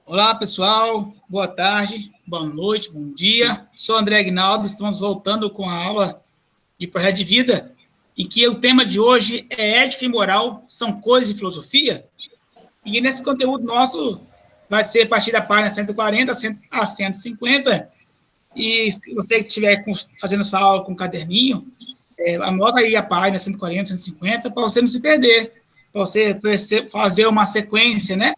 Olá, pessoal. Boa tarde, boa noite, bom dia. Sou André Aguinaldo. Estamos voltando com a aula de projeto de vida, em que o tema de hoje é ética e moral, são coisas de filosofia. E nesse conteúdo nosso vai ser a partir da página 140 a 150. E se você estiver fazendo essa aula com um caderninho, anota aí a página 140, 150, para você não se perder, para você fazer uma sequência, né?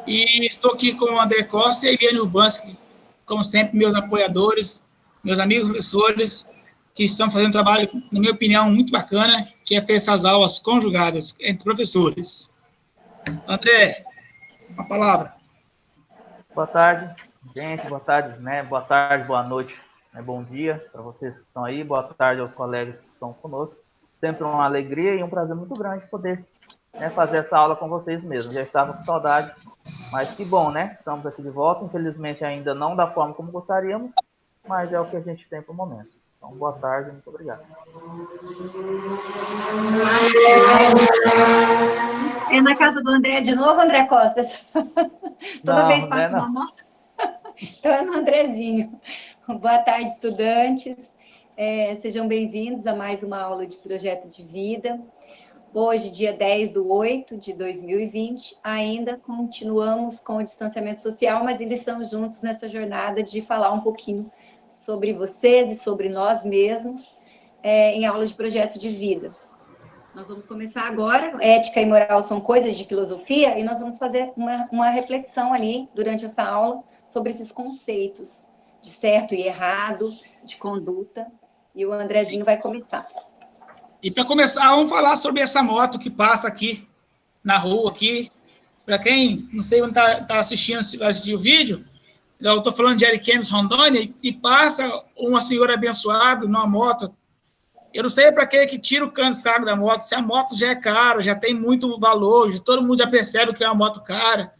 E estou aqui com o André Costa e a Eliane Urbanski, como sempre, meus apoiadores, meus amigos professores, que estão fazendo um trabalho, na minha opinião, muito bacana, que é ter essas aulas conjugadas entre professores. André, uma palavra. Boa tarde, gente, boa tarde, né? Boa tarde, boa noite, né? Bom dia para vocês que estão aí, boa tarde aos colegas que estão conosco. Sempre uma alegria e um prazer muito grande poder, né, fazer essa aula com vocês mesmo. Já estava com saudade, mas que bom, né? Estamos aqui de volta, infelizmente ainda não da forma como gostaríamos, mas é o que a gente tem para o momento. Então, boa tarde, muito obrigado. É na casa do André de novo, André Costa? Toda vez passa uma moto? Então é no Andrezinho. Boa tarde, estudantes. Sejam bem-vindos a mais uma aula de projeto de vida. Hoje, dia 10/8/2020, ainda continuamos com o distanciamento social, mas ainda estamos juntos nessa jornada de falar um pouquinho sobre vocês e sobre nós mesmos em aula de projeto de vida. Nós vamos começar agora, ética e moral são coisas de filosofia, e nós vamos fazer uma reflexão ali, durante essa aula, sobre esses conceitos de certo e errado, de conduta, e o Andrezinho vai começar. E para começar, vamos falar sobre essa moto que passa aqui, na rua, aqui. Para quem, não sei onde está assistindo, vai assistir o vídeo, eu estou falando de Ariquemes, Rondônia, e passa uma senhora abençoada numa moto. Eu não sei para que tira o cano de descarga da moto, se a moto já é cara, já tem muito valor, todo mundo já percebe que é uma moto cara.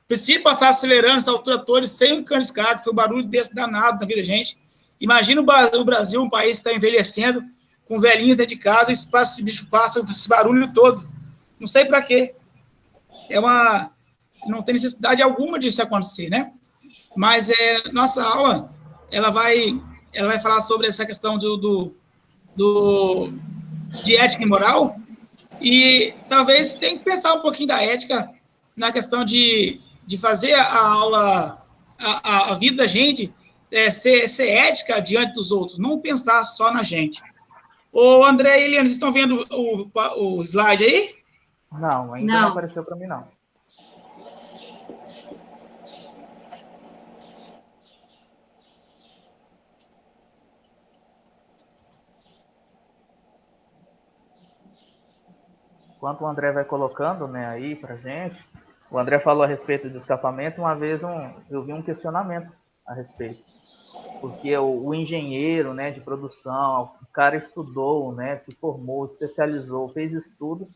Precisa passar acelerando essa altura toda sem um cano de descarga, foi um barulho desse danado na vida da gente. Imagina o Brasil, um país que está envelhecendo, com velhinhos dentro de casa, esse bicho passa esse barulho todo. Não sei para quê. Não tem necessidade alguma disso acontecer, né? Mas nossa aula, ela vai falar sobre essa questão de ética e moral, e talvez tenha que pensar um pouquinho da ética na questão de fazer a aula, a vida da gente ser ética diante dos outros, não pensar só na gente. Ô, André e Eliane, vocês estão vendo o slide aí? Não, ainda não apareceu para mim, não. Enquanto o André vai colocando, né, aí para gente, o André falou a respeito do escapamento. Uma vez eu vi um questionamento a respeito, porque o engenheiro, né, de produção, o cara estudou, né, se formou, especializou, fez estudo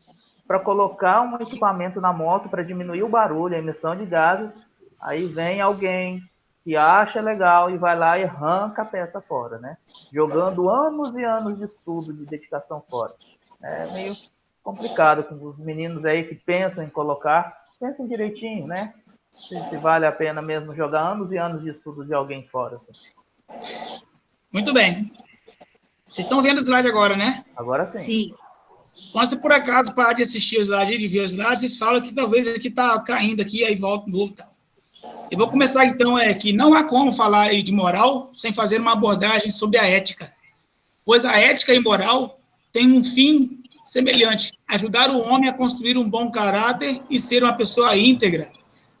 para colocar um equipamento na moto para diminuir o barulho, a emissão de gases. Aí vem alguém que acha legal e vai lá e arranca a peça fora, né, jogando anos e anos de estudo, de dedicação fora. É meio complicado com os meninos aí que pensam em colocar, pensem direitinho, né? Se vale a pena mesmo jogar anos e anos de estudo de alguém fora. Muito bem. Vocês estão vendo o slide agora, né? Agora sim. Sim. Quando você, por acaso, parar de assistir o slide e de ver o slide, vocês falam que talvez aqui está caindo aqui, aí volta de novo. Tá. Eu vou começar, então, que não há como falar de moral sem fazer uma abordagem sobre a ética, pois a ética e moral têm um fim semelhante, ajudar o homem a construir um bom caráter e ser uma pessoa íntegra.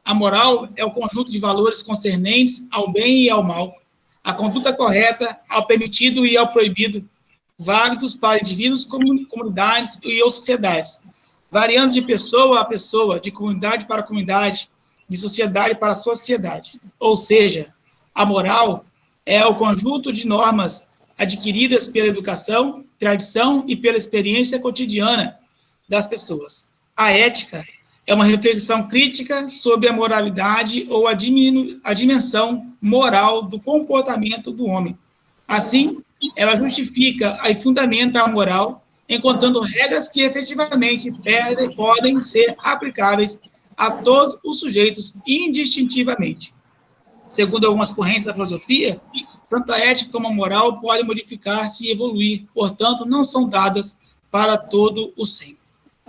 A moral é o conjunto de valores concernentes ao bem e ao mal, a conduta correta, ao permitido e ao proibido, válidos para indivíduos, comunidades e ou sociedades, variando de pessoa a pessoa, de comunidade para comunidade, de sociedade para sociedade. Ou seja, a moral é o conjunto de normas adquiridas pela educação, tradição e pela experiência cotidiana das pessoas. A ética é uma reflexão crítica sobre a moralidade ou a dimensão moral do comportamento do homem. Assim, ela justifica e fundamenta a moral, encontrando regras que efetivamente podem ser aplicáveis a todos os sujeitos indistintivamente. Segundo algumas correntes da filosofia, tanto a ética como a moral podem modificar-se e evoluir, portanto, não são dadas para todo o sempre.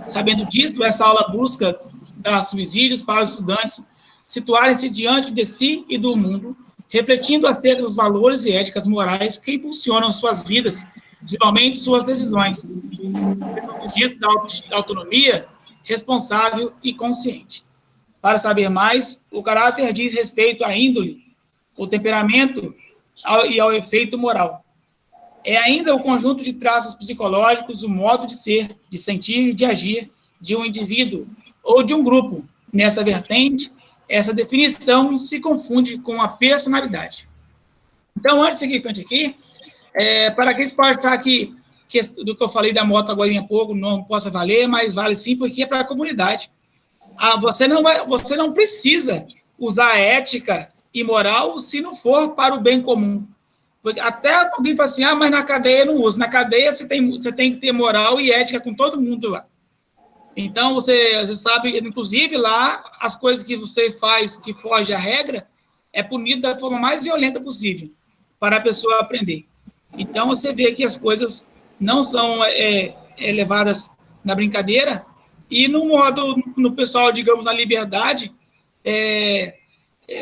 Sabendo disso, essa aula busca dar subsídios para os estudantes situarem-se diante de si e do mundo, refletindo acerca dos valores e éticas morais que impulsionam suas vidas, principalmente suas decisões, desenvolvimento da autonomia responsável e consciente. Para saber mais, o caráter diz respeito à índole, o temperamento e ao efeito moral. É ainda o conjunto de traços psicológicos, o modo de ser, de sentir, de agir de um indivíduo ou de um grupo. Nessa vertente, essa definição se confunde com a personalidade. Então, antes de seguir em frente aqui, para quem pode achar que do que eu falei da moto agora em pouco não possa valer, mas vale sim, porque é para a comunidade. Você não precisa usar ética e moral se não for para o bem comum. Porque até alguém fala assim, mas na cadeia eu não uso. Na cadeia você tem que ter moral e ética com todo mundo lá. Então, você sabe, inclusive lá, as coisas que você faz que foge à regra é punido da forma mais violenta possível para a pessoa aprender. Então, você vê que as coisas não são levadas na brincadeira e no pessoal, digamos, na liberdade,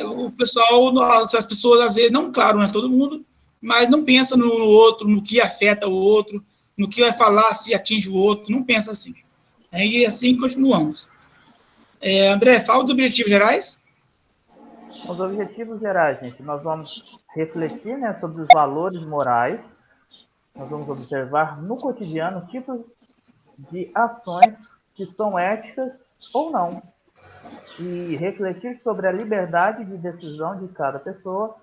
o pessoal, as pessoas, às vezes, não, claro, não é todo mundo, mas não pensa no outro, no que afeta o outro, no que vai falar se atinge o outro, não pensa assim. E assim continuamos. André, fala dos objetivos gerais. Os objetivos gerais, gente, nós vamos refletir, né, sobre os valores morais, nós vamos observar no cotidiano tipos de ações que são éticas ou não, e refletir sobre a liberdade de decisão de cada pessoa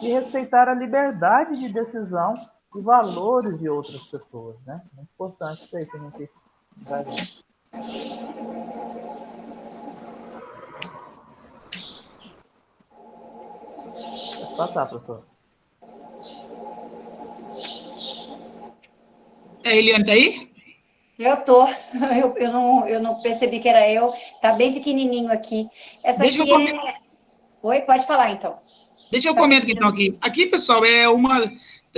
e respeitar a liberdade de decisão e valores de outras pessoas, né? É importante isso aí que a gente vai ver. Pode passar, professor. Eliane, está aí? Eu tô. Eu não percebi que era eu. Tá bem pequenininho aqui. Essa Deixa aqui eu Oi, pode falar, então. Deixa eu comentar então aqui. Aqui, pessoal,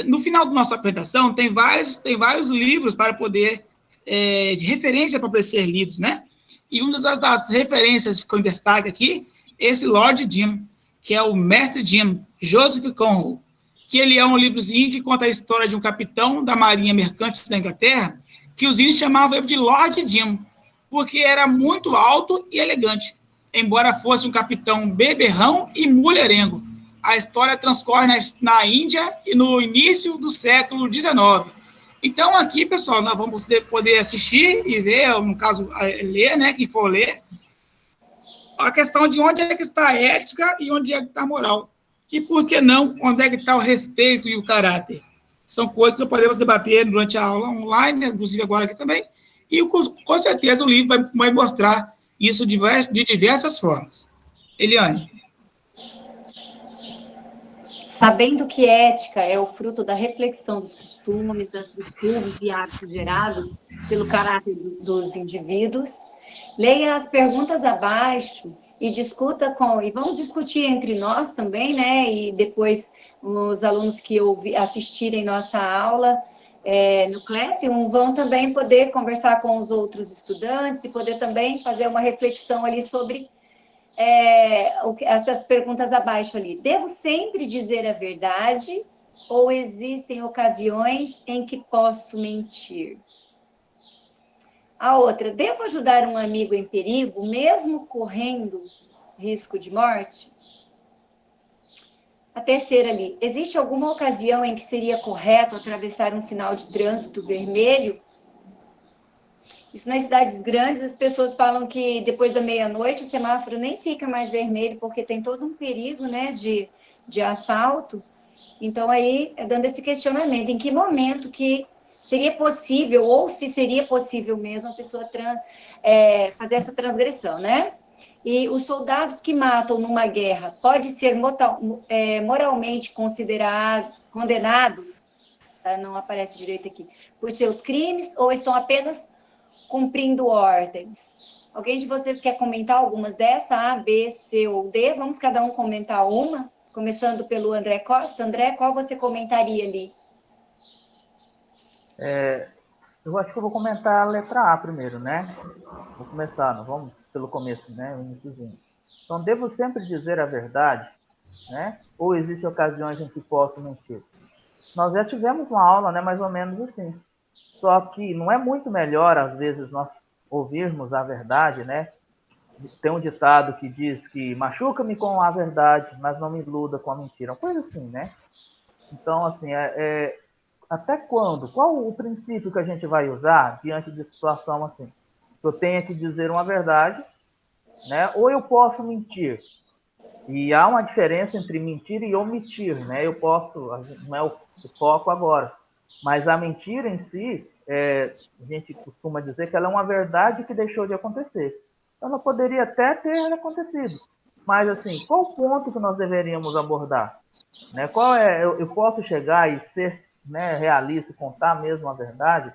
no final da nossa apresentação, tem vários livros para poder, de referência para poder ser lidos, né? E uma das referências que ficou em destaque aqui, esse Lord Jim, que é o Mestre Jim, Joseph Conrad, que ele é um livrozinho que conta a história de um capitão da marinha mercante da Inglaterra, que os índios chamavam ele de Lord Jim, porque era muito alto e elegante, embora fosse um capitão beberrão e mulherengo. A história transcorre na Índia e no início do século XIX. Então, aqui, pessoal, nós vamos poder assistir e ver, no caso, ler, né, quem for ler, a questão de onde é que está a ética e onde é que está a moral. E, por que não, onde é que está o respeito e o caráter. São coisas que podemos debater durante a aula online, inclusive agora aqui também, e com certeza o livro vai mostrar isso de diversas formas. Eliane. Sabendo que ética é o fruto da reflexão dos costumes, das virtudes e hábitos gerados pelo caráter dos indivíduos, leia as perguntas abaixo e discuta e vamos discutir entre nós também, né? E depois os alunos que assistirem nossa aula no Classroom vão também poder conversar com os outros estudantes e poder também fazer uma reflexão ali sobre essas perguntas abaixo ali. Devo sempre dizer a verdade ou existem ocasiões em que posso mentir? A outra, devo ajudar um amigo em perigo, mesmo correndo risco de morte? A terceira ali, existe alguma ocasião em que seria correto atravessar um sinal de trânsito vermelho? Isso nas cidades grandes, as pessoas falam que depois da meia-noite o semáforo nem fica mais vermelho, porque tem todo um perigo, né, de assalto. Então, aí, dando esse questionamento, em que momento que seria possível, ou se seria possível mesmo, a pessoa fazer essa transgressão, né? E os soldados que matam numa guerra podem ser moralmente condenados, tá? Não aparece direito aqui, por seus crimes, ou estão apenas cumprindo ordens? Alguém de vocês quer comentar algumas dessas? A, B, C ou D? Vamos cada um comentar uma, começando pelo André Costa. André, qual você comentaria ali? Eu acho que eu vou comentar a letra A primeiro, né? Vou começar, não vamos pelo começo, né? O iniciozinho. Então, devo sempre dizer a verdade, né? Ou existem ocasiões em que posso mentir? Nós já tivemos uma aula, né? Mais ou menos assim. Só que não é muito melhor, às vezes, nós ouvirmos a verdade, né? Tem um ditado que diz que machuca-me com a verdade, mas não me iluda com a mentira. Uma coisa assim, né? Então, assim, até quando? Qual o princípio que a gente vai usar diante de situação assim? Eu tenho que dizer uma verdade, né? Ou eu posso mentir. E há uma diferença entre mentir e omitir, né? Eu posso, não é o foco agora, mas a mentira em si, a gente costuma dizer que ela é uma verdade que deixou de acontecer. Ela poderia até ter acontecido, mas assim, qual o ponto que nós deveríamos abordar? Né? Qual é? Eu posso chegar e ser, né, realista, contar mesmo a verdade,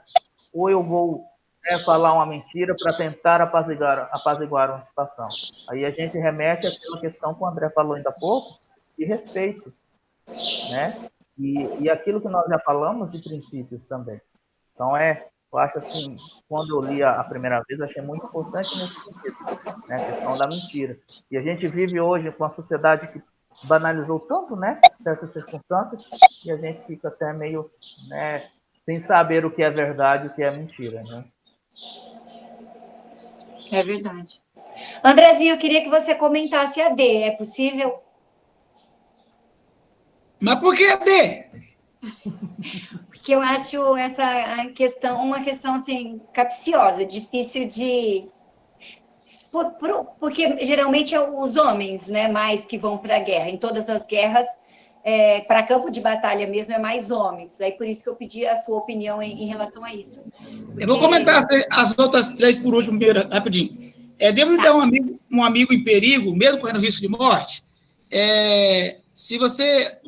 ou eu vou, né, falar uma mentira para tentar apaziguar uma situação? Aí a gente remete àquela questão que o André falou ainda há pouco, de respeito, né? E aquilo que nós já falamos de princípios também. Então, eu acho assim, quando eu li a primeira vez, achei muito importante nesse sentido, né? A questão da mentira. E a gente vive hoje com uma sociedade que banalizou tanto, né? Certas circunstâncias, e a gente fica até meio, né? Sem saber o que é verdade e o que é mentira, né? É verdade. Andrezinho, eu queria que você comentasse a D. É possível? Mas por que D? Porque eu acho essa questão uma questão assim capciosa, difícil de porque geralmente é os homens, né, mais que vão para a guerra. Em todas as guerras, para campo de batalha mesmo, é mais homens. Aí por isso que eu pedi a sua opinião em relação a isso. Porque... Eu vou comentar as outras três por último, rapidinho. Devo dar um amigo em perigo, mesmo correndo risco de morte. Se você.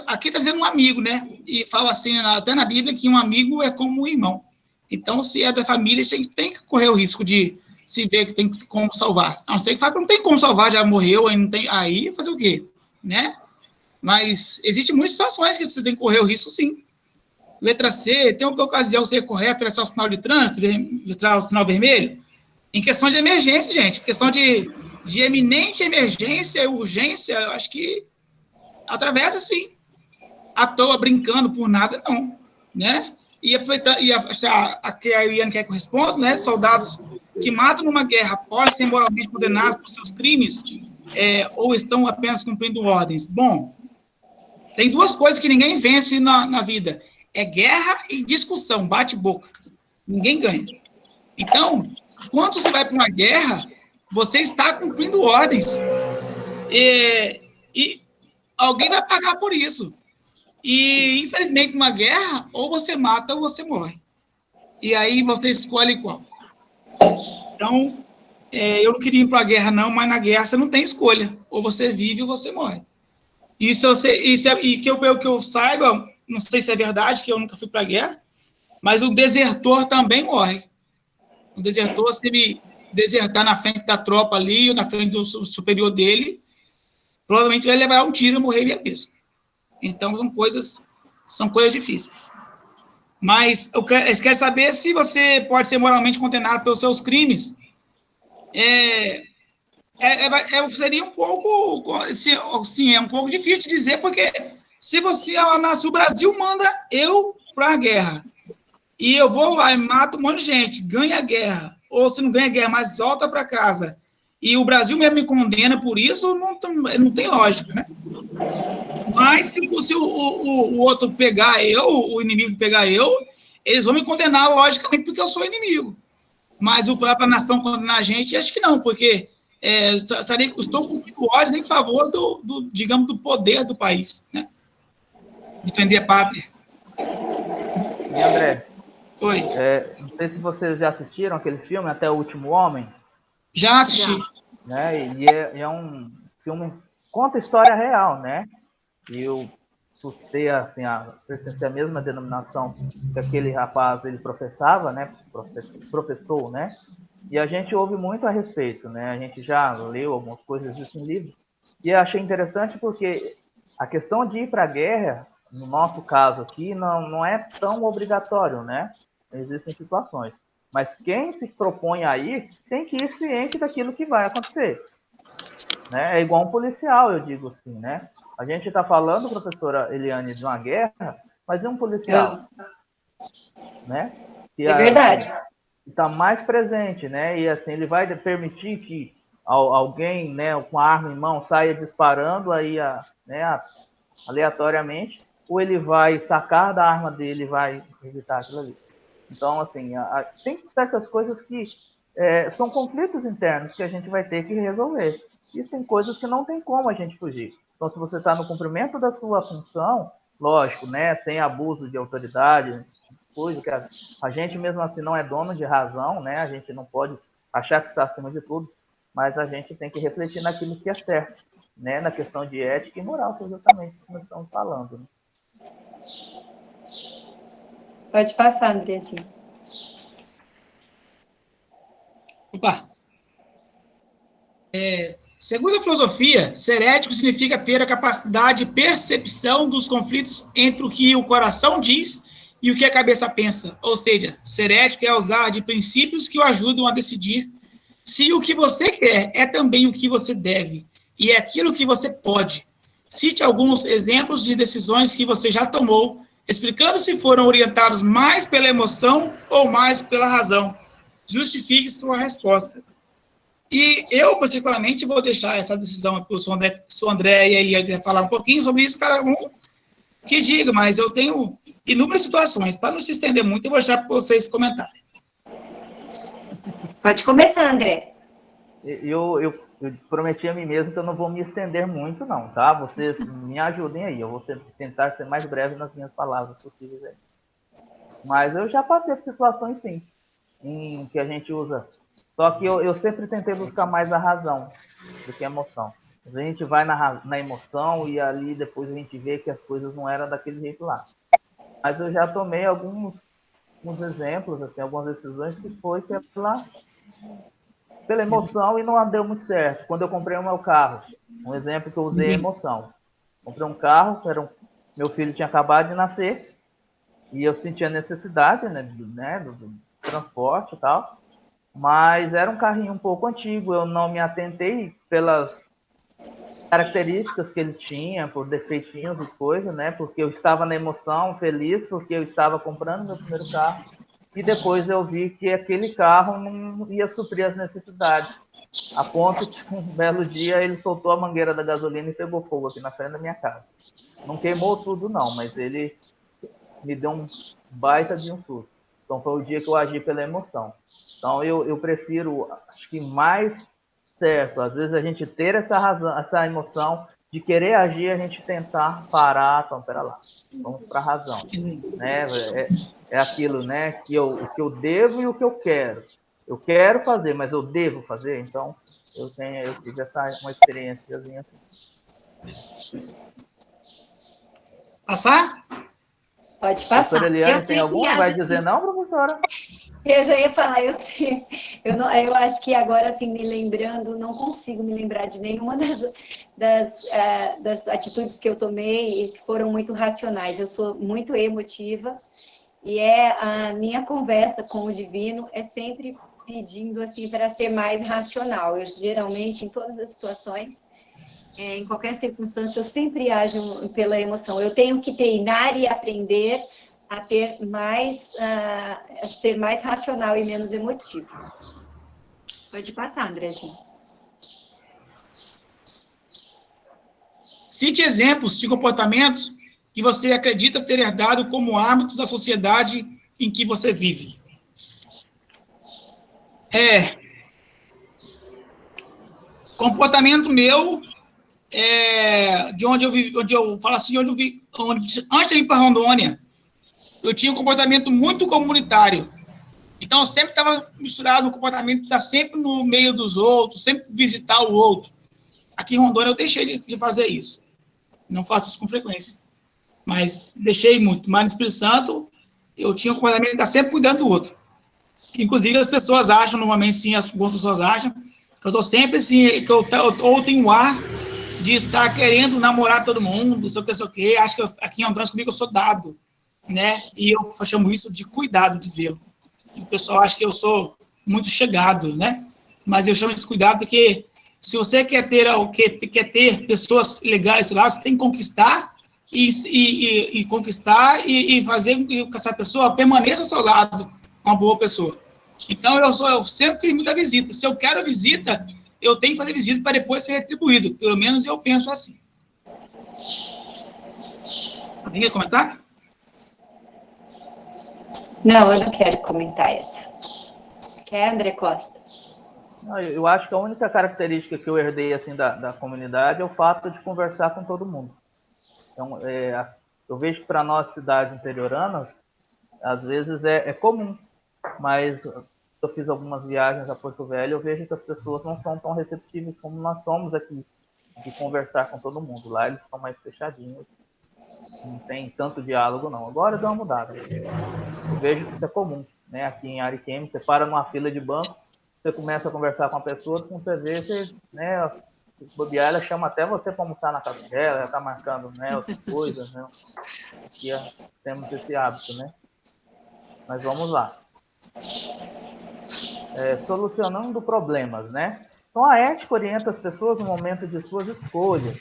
Aqui está dizendo um amigo, né? E fala assim, até na Bíblia, que um amigo é como um irmão. Então, se é da família, a gente tem que correr o risco de se ver que tem como salvar. A não ser que fala que não tem como salvar, já morreu, aí não tem. Aí fazer o quê? Né? Mas existem muitas situações que você tem que correr o risco, sim. Letra C, tem uma ocasião você correr, atravessar o sinal de trânsito, entrar o sinal vermelho? Em questão de emergência, gente, questão de eminente emergência e urgência, eu acho que atravessa sim. À toa, brincando por nada, não. Né? E aproveitar, e a que a Eliane quer que eu responda, né? Soldados que matam numa guerra podem ser moralmente condenados por seus crimes ou estão apenas cumprindo ordens. Bom, tem duas coisas que ninguém vence na vida. É guerra e discussão, bate-boca. Ninguém ganha. Então, quando você vai para uma guerra, você está cumprindo ordens. E alguém vai pagar por isso. E, infelizmente, numa guerra, ou você mata ou você morre. E aí você escolhe qual. Então, eu não queria ir para a guerra, não, mas na guerra você não tem escolha. Ou você vive ou você morre. E que eu saiba, não sei se é verdade, que eu nunca fui para a guerra, mas o desertor também morre. O desertor, se ele desertar na frente da tropa ali, ou na frente do superior dele, provavelmente vai levar um tiro e morrer ele mesmo. Então, são coisas difíceis. Mas eles querem saber se você pode ser moralmente condenado pelos seus crimes. Seria um pouco, sim, é um pouco difícil de dizer, porque se o Brasil manda eu para a guerra, e eu vou lá e mato um monte de gente, ganha a guerra, ou se não ganha a guerra, mas volta para casa, e o Brasil mesmo me condena por isso, não tem lógica, né? Mas se o outro pegar o inimigo pegar eu, eles vão me condenar, logicamente, porque eu sou inimigo. Mas o próprio nação condenar a gente, acho que não, porque estou cumprindo ordens em favor digamos, do poder do país, né? Defender a pátria. E André, Oi. Não sei se vocês já assistiram aquele filme Até o Último Homem. Já assisti. Né? E é um filme conta história real, né? E eu por ter assim pertencer à mesma denominação que aquele rapaz ele professava, né? Professor, né? E a gente ouve muito a respeito, né? A gente já leu algumas coisas disso em livros. E eu achei interessante porque a questão de ir para a guerra, no nosso caso aqui, não é tão obrigatório, né? Existem situações. Mas quem se propõe a ir tem que ir ciente daquilo que vai acontecer. Né? É igual um policial, eu digo assim, né? A gente está falando, professora Eliane, de uma guerra, mas é um policial, né? Que, é verdade. Assim, está mais presente, né? E assim, ele vai permitir que alguém, né, com a arma em mão saia disparando aí, né, aleatoriamente, ou ele vai sacar da arma dele e vai evitar aquilo ali. Então, assim, tem certas coisas que são conflitos internos que a gente vai ter que resolver. E tem coisas que não tem como a gente fugir. Então, se você está no cumprimento da sua função, lógico, né, sem abuso de autoridade, coisa que a gente mesmo assim não é dono de razão, né? A gente não pode achar que está acima de tudo, mas a gente tem que refletir naquilo que é certo, né? Na questão de ética e moral, que é exatamente o que nós estamos falando. Né? Pode passar, Andrezinho. Opa! Segundo a filosofia, ser ético significa ter a capacidade de percepção dos conflitos entre o que o coração diz e o que a cabeça pensa. Ou seja, ser ético é usar de princípios que o ajudam a decidir se o que você quer é também o que você deve e é aquilo que você pode. Cite alguns exemplos de decisões que você já tomou, explicando se foram orientados mais pela emoção ou mais pela razão. Justifique sua resposta. E eu, particularmente, vou deixar essa decisão para o André e a Eliane falar um pouquinho sobre isso, cada um que diga, mas eu tenho inúmeras situações. Para não se estender muito, eu vou deixar para vocês comentarem. Pode começar, André. Eu prometi a mim mesmo que eu não vou me estender muito, não, tá? Vocês me ajudem aí. Eu vou tentar ser mais breve nas minhas palavras possíveis aí. Mas eu já passei por situações, sim, em que a gente usa. Só que eu sempre tentei buscar mais a razão do que a emoção. A gente vai na emoção e ali depois a gente vê que as coisas não eram daquele jeito lá. Mas eu já tomei alguns exemplos, assim, algumas decisões que foi pela emoção e não deu muito certo. Quando eu comprei o meu carro, um exemplo que eu usei é emoção. Comprei um carro, meu filho tinha acabado de nascer e eu sentia a necessidade, né, do transporte e tal. Mas era um carrinho um pouco antigo, eu não me atentei pelas características que ele tinha, por defeitinhos e coisa, né? Porque eu estava na emoção, feliz, porque eu estava comprando meu primeiro carro. E depois eu vi que aquele carro não ia suprir as necessidades. A ponto que um belo dia ele soltou a mangueira da gasolina e pegou fogo aqui na frente da minha casa. Não queimou tudo não, mas ele me deu um baita de um susto. Então foi o dia que eu agi pela emoção. Então, eu prefiro, acho que mais certo, às vezes a gente ter essa razão, essa emoção de querer agir, a gente tentar parar, então, pera lá, vamos para a razão. Né? É aquilo, né, que o que eu devo e o que eu quero. Eu quero fazer, mas eu devo fazer, então eu tive uma experiência assim. Passar? Pode passar. Professora Eliane, tem alguma? Vai dizer não, professora? Eu já ia falar, eu sei. Eu acho que agora, assim, me lembrando, não consigo me lembrar de nenhuma das atitudes que eu tomei e que foram muito racionais. Eu sou muito emotiva e a minha conversa com o divino é sempre pedindo, assim, para ser mais racional. Eu, geralmente, em todas as situações, em qualquer circunstância, eu sempre ajo pela emoção. Eu tenho que treinar e aprender a ter mais, a ser mais racional e menos emotivo. Pode passar, Andrezinho. Cite exemplos de comportamentos que você acredita ter herdado como hábitos da sociedade em que você vive. Comportamento meu, de onde eu vi, onde eu falo assim, antes de vir para Rondônia, eu tinha um comportamento muito comunitário. Então, eu sempre estava misturado no comportamento de estar sempre no meio dos outros, sempre visitar o outro. Aqui em Rondônia, eu deixei de fazer isso. Não faço isso com frequência. Mas deixei muito. Mas no Espírito Santo, eu tinha um comportamento de estar sempre cuidando do outro. Inclusive, as pessoas acham, normalmente, sim, algumas pessoas acham, que eu estou sempre, assim, que eu ou tenho um ar de estar querendo namorar todo mundo, sei o que, acho que aqui em Andrés comigo eu sou dado, né? E eu chamo isso de cuidado, de zelo. E o pessoal acha que eu sou muito chegado, né? Mas eu chamo isso de cuidado porque se você quer ter pessoas legais lá, você tem que conquistar e fazer com que essa pessoa permaneça ao seu lado, uma boa pessoa. Então, eu sempre fiz muita visita. Se eu quero visita, eu tenho que fazer visita para depois ser retribuído. Pelo menos eu penso assim. Alguém quer comentar? Não, eu não quero comentar isso. Quer, André Costa? Eu acho que a única característica que eu herdei assim da comunidade é o fato de conversar com todo mundo. Então, eu vejo que para nós, cidades interioranas, às vezes é comum, mas eu fiz algumas viagens a Porto Velho, eu vejo que as pessoas não são tão receptivas como nós somos aqui, de conversar com todo mundo. Lá eles são mais fechadinhos, não tem tanto diálogo, não. Agora deu uma mudada. Eu vejo que isso é comum, né? Aqui em Ariquemes, você para numa fila de banco, você começa a conversar com a pessoa, quando você vê, você, né, bobear, ela chama até você para almoçar na casa dela, ela está marcando, né, outras coisas, né? Aqui temos esse hábito, né? Mas vamos lá. Solucionando problemas, né? Então, a ética orienta as pessoas no momento de suas escolhas,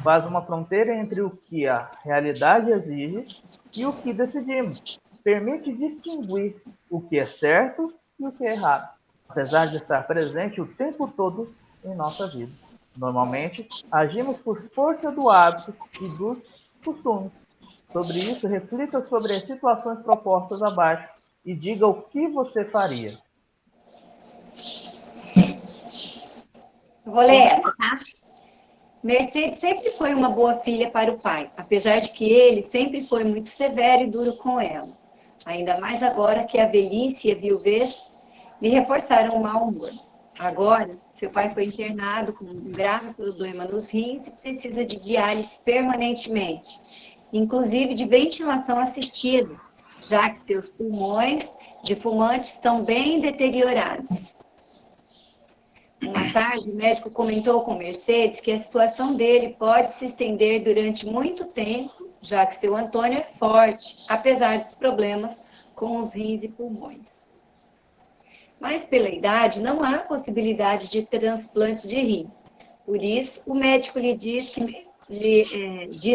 faz uma fronteira entre o que a realidade exige e o que decidimos, permite distinguir o que é certo e o que é errado, apesar de estar presente o tempo todo em nossa vida. Normalmente, agimos por força do hábito e dos costumes. Sobre isso, reflita sobre as situações propostas abaixo e diga o que você faria. Vou ler essa, tá? Mercedes sempre foi uma boa filha para o pai, apesar de que ele sempre foi muito severo e duro com ela. Ainda mais agora que a velhice e a viuvez lhe reforçaram o mau humor. Agora, seu pai foi internado com um grave problema nos rins e precisa de diálise permanentemente, inclusive de ventilação assistida, já que seus pulmões de fumante estão bem deteriorados. Uma tarde, o médico comentou com Mercedes que a situação dele pode se estender durante muito tempo, já que seu Antônio é forte, apesar dos problemas com os rins e pulmões. Mas pela idade, não há possibilidade de transplante de rim. Por isso, o médico lhe diz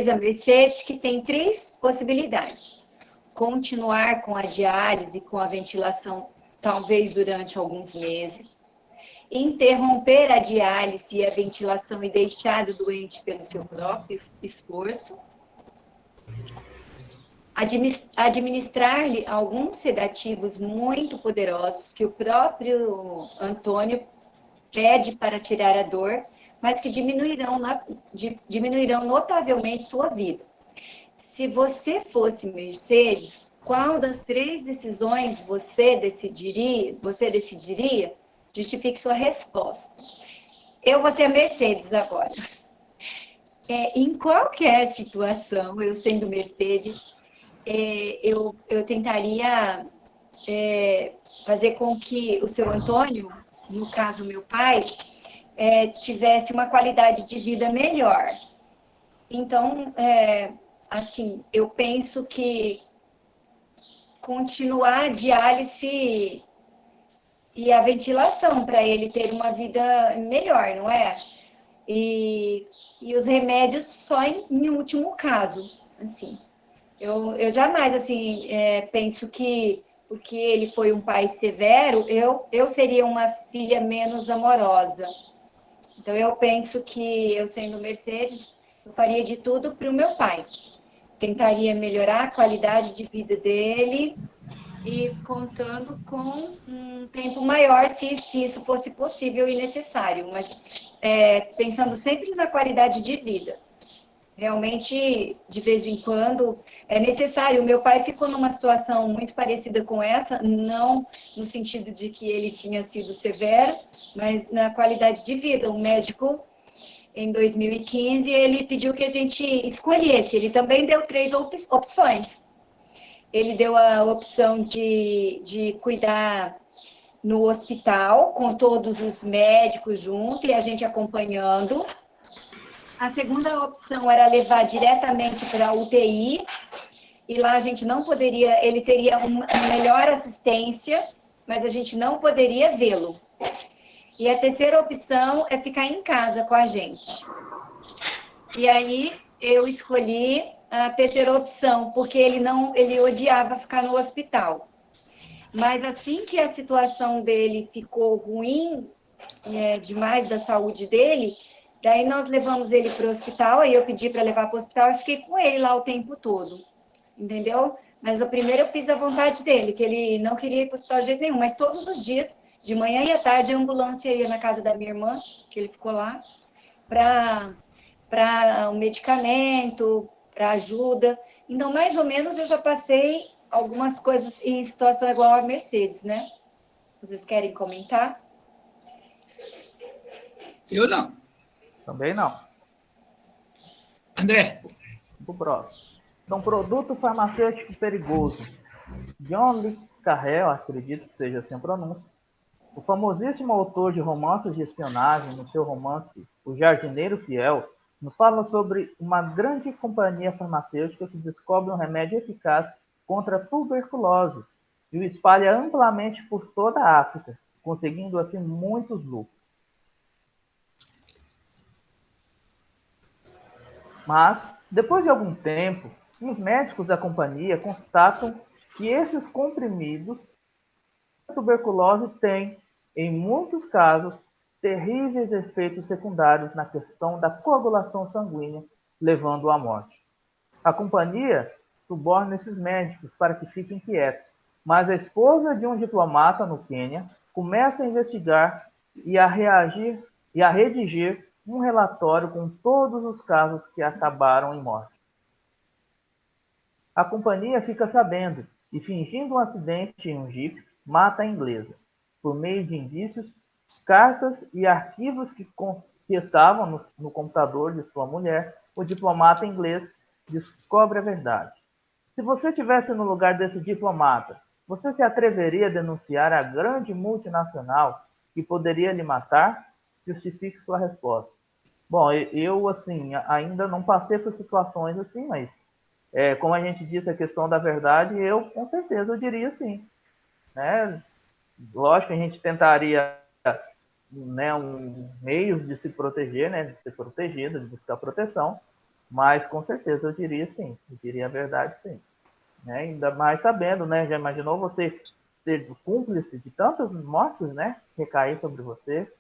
a Mercedes que tem 3 possibilidades. Continuar com a diálise e com a ventilação, talvez durante alguns meses. Interromper a diálise e a ventilação e deixar o doente pelo seu próprio esforço. Administrar-lhe alguns sedativos muito poderosos que o próprio Antônio pede para tirar a dor, mas que diminuirão notavelmente sua vida. Se você fosse Mercedes, qual das 3 decisões você decidiria? Justifique sua resposta. Eu vou ser a Mercedes agora. Em qualquer situação, eu sendo Mercedes, eu tentaria fazer com que o seu Antônio, no caso meu pai, tivesse uma qualidade de vida melhor. Então, assim, eu penso que continuar a diálise e a ventilação para ele ter uma vida melhor, não é? E os remédios só em último caso, assim. Eu jamais, assim, penso que porque ele foi um pai severo, eu seria uma filha menos amorosa. Então, eu penso que eu sendo Mercedes, eu faria de tudo para o meu pai. Tentaria melhorar a qualidade de vida dele e contando com um tempo maior, se isso fosse possível e necessário, mas pensando sempre na qualidade de vida. Realmente, de vez em quando, é necessário. O meu pai ficou numa situação muito parecida com essa, não no sentido de que ele tinha sido severo, mas na qualidade de vida. O médico, em 2015, ele pediu que a gente escolhesse. Ele também deu 3 opções. Ele deu a opção de cuidar no hospital, com todos os médicos junto e a gente acompanhando. A segunda opção era levar diretamente para a UTI, e lá a gente não poderia, ele teria uma melhor assistência, mas a gente não poderia vê-lo. E a terceira opção é ficar em casa com a gente. E aí eu escolhi a terceira opção, porque ele odiava ficar no hospital. Mas assim que a situação dele ficou ruim, demais da saúde dele, daí nós levamos ele para o hospital, aí eu pedi para levar para o hospital e fiquei com ele lá o tempo todo, entendeu? Mas o primeiro eu fiz a vontade dele, que ele não queria ir para o hospital de jeito nenhum, mas todos os dias, de manhã e à tarde, a ambulância ia na casa da minha irmã, que ele ficou lá, para um medicamento, para ajuda. Então, mais ou menos, eu já passei algumas coisas em situação igual a Mercedes, né? Vocês querem comentar? Eu não. Também não. André. O próximo. Então, produto farmacêutico perigoso. John Le Carré, acredito que seja assim a pronúncia, o famosíssimo autor de romances de espionagem, no seu romance O Jardineiro Fiel, nos fala sobre uma grande companhia farmacêutica que descobre um remédio eficaz contra a tuberculose e o espalha amplamente por toda a África, conseguindo assim muitos lucros. Mas, depois de algum tempo, os médicos da companhia constatam que esses comprimidos a tuberculose têm, em muitos casos, terríveis efeitos secundários na questão da coagulação sanguínea, levando à morte. A companhia suborna esses médicos para que fiquem quietos, mas a esposa de um diplomata no Quênia começa a investigar e a redigir um relatório com todos os casos que acabaram em morte. A companhia fica sabendo e, fingindo um acidente em um jipe, mata a inglesa. Por meio de indícios, cartas e arquivos que estavam no computador de sua mulher, o diplomata inglês descobre a verdade. Se você estivesse no lugar desse diplomata, você se atreveria a denunciar a grande multinacional que poderia lhe matar? Justifique sua resposta. Bom, eu assim, ainda não passei por situações assim, mas como a gente disse, a questão da verdade, eu com certeza eu diria sim. Né? Lógico que a gente tentaria, né, meios de se proteger, né, de ser protegido, de buscar proteção, mas com certeza eu diria sim, eu diria a verdade sim. Né? Ainda mais sabendo, né, já imaginou você ser cúmplice de tantas mortes, né, recair sobre você?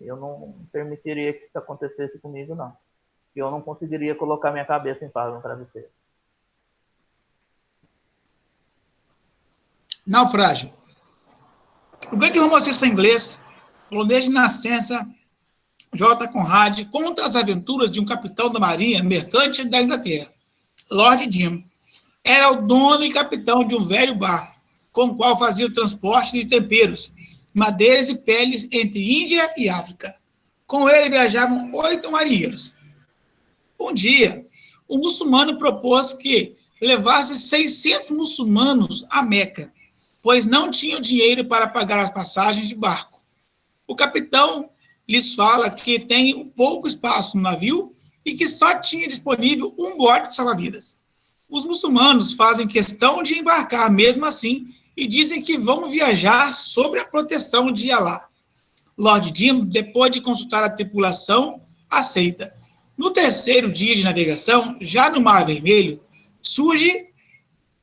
Eu não permitiria que isso acontecesse comigo, não. Eu não conseguiria colocar minha cabeça em paz no travesseiro. Naufrágio. O grande romancista inglês, polonês de nascença, J. Conrad, conta as aventuras de um capitão da marinha mercante da Inglaterra, Lord Jim. Era o dono e capitão de um velho barco, com o qual fazia o transporte de temperos, madeiras e peles entre Índia e África. Com ele viajavam 8 marinheiros. Um dia, um muçulmano propôs que levasse 600 muçulmanos a Meca, pois não tinham dinheiro para pagar as passagens de barco. O capitão lhes fala que tem pouco espaço no navio e que só tinha disponível um bote de salva-vidas. Os muçulmanos fazem questão de embarcar mesmo assim e dizem que vão viajar sob a proteção de Alá. Lord Jim, depois de consultar a tripulação, aceita. No terceiro dia de navegação, já no Mar Vermelho, surge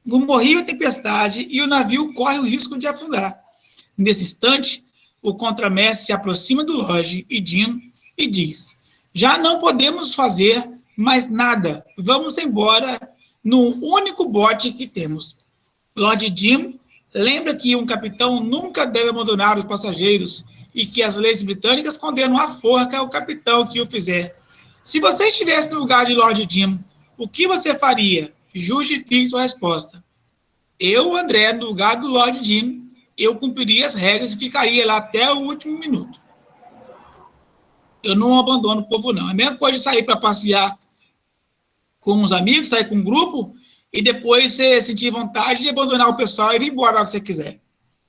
uma horrível tempestade e o navio corre o risco de afundar. Nesse instante, o contramestre se aproxima do Lord e Jim e diz: já não podemos fazer mais nada, vamos embora no único bote que temos. Lord Jim lembra que um capitão nunca deve abandonar os passageiros e que as leis britânicas condenam à forca o capitão que o fizer. Se você estivesse no lugar de Lord Jim, o que você faria? Justifique sua resposta. Eu, André, no lugar do Lord Jim, eu cumpriria as regras e ficaria lá até o último minuto. Eu não abandono o povo, não. É a mesma coisa de sair para passear com os amigos, sair com um grupo, e depois você sentir vontade de abandonar o pessoal e vir embora a hora que você quiser.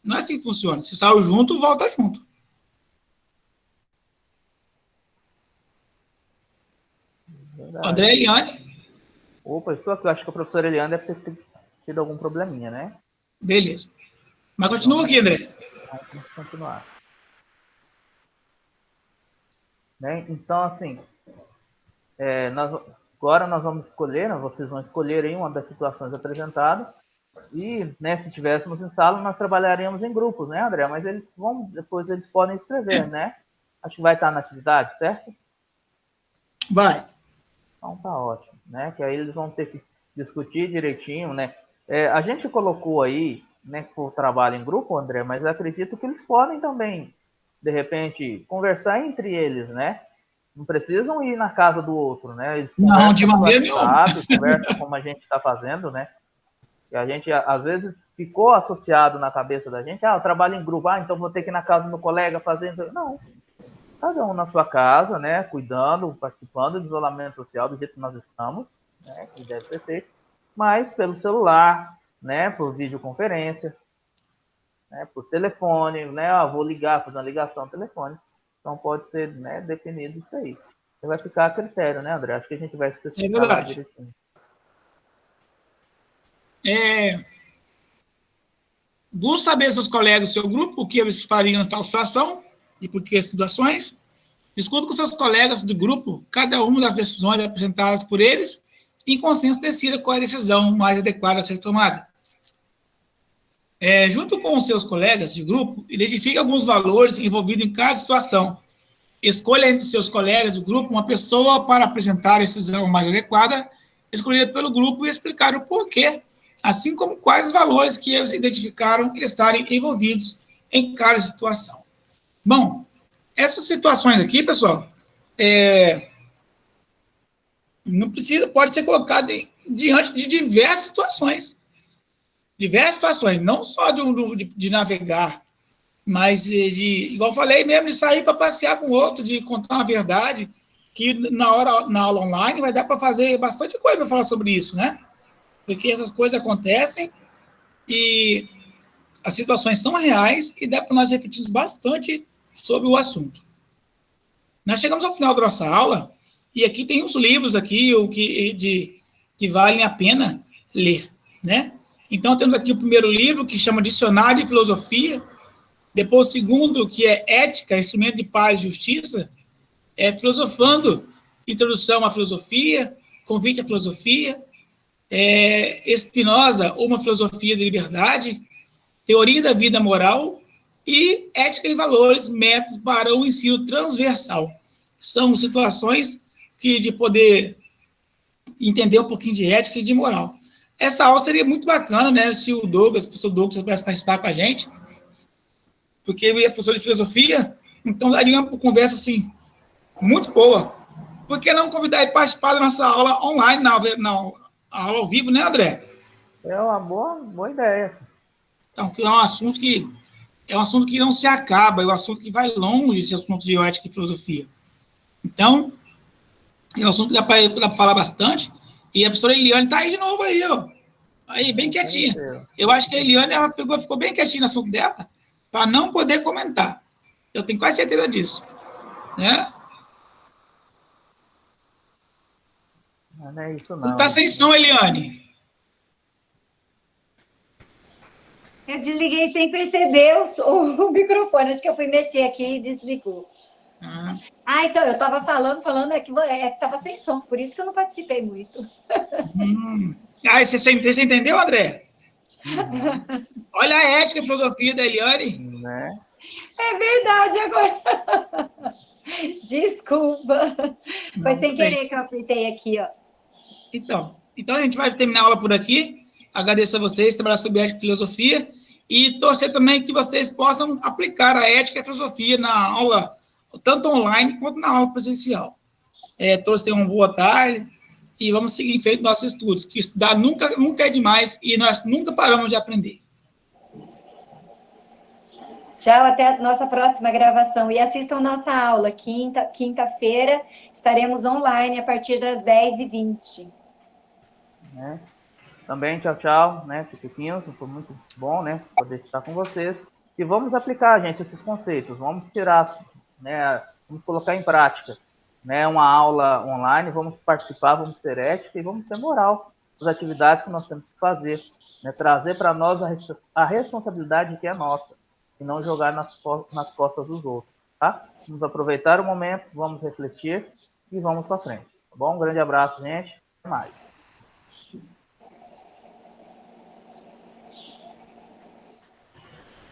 Não é assim que funciona. Se saiu junto, volta junto. Verdade. André e Eliane. Opa, estou aqui. Eu acho que a professora Eliane deve ter tido algum probleminha, né? Beleza. Mas continua aqui, André. Vamos continuar. Né? Então, assim, agora nós vamos escolher, né? Vocês vão escolher aí uma das situações apresentadas e, né, se tivéssemos em sala, nós trabalharíamos em grupos, né, André? Mas depois eles podem escrever, né? Acho que vai estar na atividade, certo? Vai. Então tá ótimo, né? Que aí eles vão ter que discutir direitinho, né? A gente colocou aí, né, que o trabalho em grupo, André, mas eu acredito que eles podem também, de repente, conversar entre eles, né? Não precisam ir na casa do outro, né? Eles Não, de conversam maneira no nenhuma. WhatsApp, conversam como a gente está fazendo, né? E a gente, às vezes, ficou associado na cabeça da gente, eu trabalho em grupo, então vou ter que ir na casa do meu colega fazendo... Não, cada um na sua casa, né, cuidando, participando do isolamento social do jeito que nós estamos, né, que deve ser feito, mas pelo celular, né, por videoconferência, né, por telefone, né, vou ligar, fazer uma ligação telefone, então pode ser, né, definido isso aí. Então vai ficar a critério, né, André? Acho que a gente vai especificar lá direitinho. Busque saber seus colegas do seu grupo, o que eles fariam em tal situação e por que situações. Discuta com seus colegas do grupo cada uma das decisões apresentadas por eles e, em consenso, decida qual é a decisão mais adequada a ser tomada. Junto com os seus colegas de grupo, identifique alguns valores envolvidos em cada situação. Escolha entre seus colegas do grupo uma pessoa para apresentar a decisão mais adequada, escolhida pelo grupo e explicar o porquê, assim como quais os valores que eles identificaram estarem envolvidos em cada situação. Bom, essas situações aqui, pessoal, não precisa, pode ser colocado diante de diversas situações, não só de navegar, mas igual eu falei mesmo, de sair para passear com o outro, de contar uma verdade, que na aula online vai dar para fazer bastante coisa para falar sobre isso, né? Porque essas coisas acontecem e as situações são reais e dá para nós refletirmos bastante sobre o assunto. Nós chegamos ao final da nossa aula e aqui tem uns livros aqui que valem a pena ler, né? Então, temos aqui o primeiro livro, que chama Dicionário de Filosofia, depois o segundo, que é Ética, Instrumento de Paz e Justiça, Filosofando, Introdução à Filosofia, Convite à Filosofia, Spinoza, Uma Filosofia de Liberdade, Teoria da Vida Moral e Ética e Valores, Métodos para o Ensino Transversal. São situações de poder entender um pouquinho de ética e de moral. Essa aula seria muito bacana, né, se o professor Douglas pudesse participar com a gente, porque ele é professor de filosofia, então daria uma conversa, assim, muito boa. Por que não convidar ele para participar da nossa aula online, na aula ao vivo, né, André? É uma boa ideia. Então, é um assunto que não se acaba, é um assunto que vai longe, esse assunto de ética e filosofia. Então, é um assunto que dá para falar bastante, e a professora Eliane está aí de novo aí, ó. Aí, bem quietinha. Eu acho que a Eliane, ficou bem quietinha no assunto dela, para não poder comentar. Eu tenho quase certeza disso. Né? Não é isso, não. Você está sem som, Eliane. Eu desliguei sem perceber o microfone. Acho que eu fui mexer aqui e desligou. Então, eu estava falando, que estava sem som, por isso que eu não participei muito. Você entendeu, André? Olha a ética e filosofia da Eliane. Né? É verdade, agora. Desculpa. Foi sem querer que eu apertei aqui, ó. Então, a gente vai terminar a aula por aqui. Agradeço a vocês, trabalhar sobre ética e filosofia, e torcer também que vocês possam aplicar a ética e a filosofia na aula, tanto online quanto na aula presencial. Todos tenham uma boa tarde e vamos seguir em frente nossos estudos, que estudar nunca é demais e nós nunca paramos de aprender. Tchau, até a nossa próxima gravação. E assistam nossa aula, quinta-feira, estaremos online a partir das 10h20. Também, tchau, né, chiquitinhos, foi muito bom, né, poder estar com vocês. E vamos aplicar, gente, esses conceitos, vamos tirar, né, vamos colocar em prática, né, uma aula online, vamos participar, vamos ter ética e vamos ter moral das atividades que nós temos que fazer, né, trazer para nós a responsabilidade que é nossa, e não jogar nas costas dos outros, tá? Vamos aproveitar o momento, vamos refletir e vamos para frente, tá bom? Um grande abraço, gente, até mais.